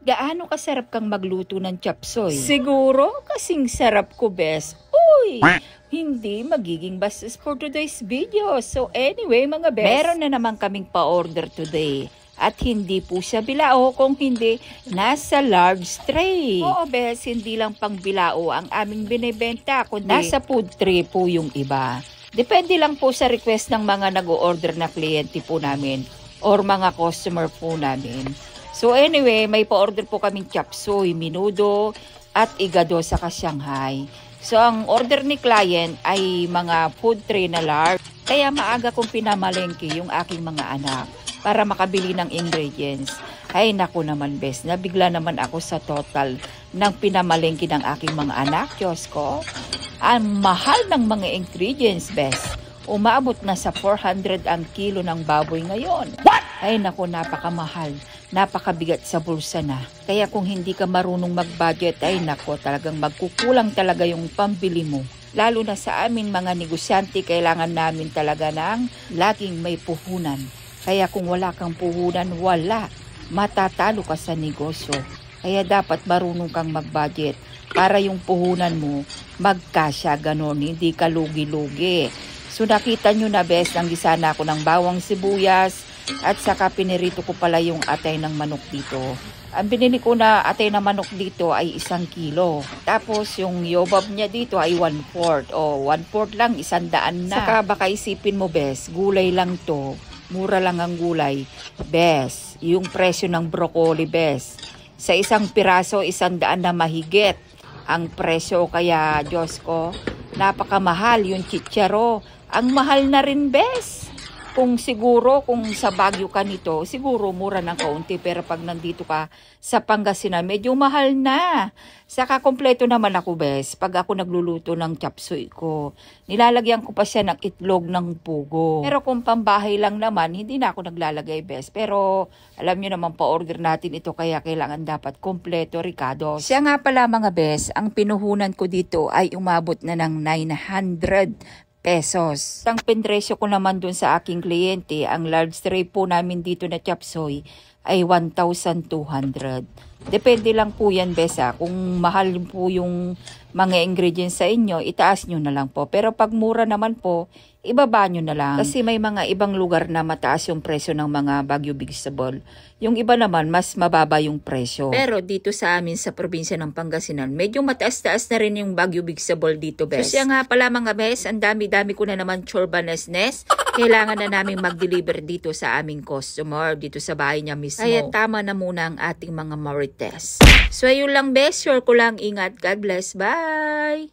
gaano kasarap kang magluto ng chapsoy? Siguro kasing sarap ko, bes. Uy! Hindi magiging bastos for today's video. So anyway, mga bes, meron na naman kaming pa-order today. At hindi po siya bilao, kung hindi, nasa large tray. Oo, bes, hindi lang pang bilao ang aming binibenta, kundi nasa food tray po yung iba. Depende lang po sa request ng mga nag-o-order na kliyente po namin or mga customer po namin. So anyway, may pa-order po kaming chapsoy, minudo at igado sa Shanghai. So ang order ni client ay mga food tray na large. Kaya maaga kong pinamalengke yung aking mga anak para makabili ng ingredients. Ay naku naman, bes, nabigla naman ako sa total ng pinamalengke ng aking mga anak. Diyos ko, ang mahal ng mga ingredients, bes. Umabot na sa 400 ang kilo ng baboy ngayon. What? Ay naku, napakamahal. Napakabigat sa bulsa na. Kaya kung hindi ka marunong mag-budget, ay naku, talagang magkukulang talaga yung pambili mo. Lalo na sa amin mga negosyante, kailangan namin talaga ng laging may puhunan. Kaya kung wala kang puhunan, wala. Matatalo ka sa negosyo. Kaya dapat marunong kang mag-budget para yung puhunan mo magkasya, ganon, hindi ka lugi-lugi. So nakita nyo na, bes, ang gisa na ako ng bawang sibuyas at saka pinirito ko pala yung atay ng manok dito. Ang binili ko na atay ng manok dito ay 1 kilo. Tapos yung yobab niya dito ay 1/4. O 1/4 lang, 100 na. Saka baka isipin mo, bes, gulay lang to. Mura lang ang gulay. Bes, yung presyo ng broccoli, bes. Sa isang piraso, 100 na mahigit ang presyo. Kaya, Diyos ko, napakamahal yung chicharo. Ang mahal na rin, bes. Kung sa Baguio ka nito, siguro mura ng kaunti. Pero pag nandito ka sa Pangasinan, medyo mahal na. Saka kompleto naman ako, bes. Pag ako nagluluto ng chapsoy ko, nilalagyan ko pa siya ng itlog ng pugo. Pero kung pambahay lang naman, hindi na ako naglalagay, bes. Pero alam nyo naman, pa-order natin ito, kaya kailangan dapat kompleto, Ricardo. Siya nga pala, mga bes, ang pinuhunan ko dito ay umabot na ng 900 pesos. Ang pinresyo ko naman dun sa aking kliyente, ang large tray po namin dito na chapsoy ay 1,200. Depende lang po yan, besa. Kung mahal po yung mga ingredients sa inyo, itaas nyo na lang po. Pero pag mura naman po, ibaba nyo na lang. Kasi may mga ibang lugar na mataas yung presyo ng mga Baguio vegetable. Yung iba naman, mas mababa yung presyo. Pero dito sa amin sa probinsya ng Pangasinan, medyo mataas-taas na rin yung Baguio vegetable dito, bes. So siya nga pala, mga bes, ang dami-dami ko na naman chorbanesnes. Kailangan na namin mag-deliver dito sa aming customer, dito sa bahay niya mismo. Kaya tama na muna ang ating mga marites. So ayun lang, bes. Sure ko lang, ingat. God bless. Bye!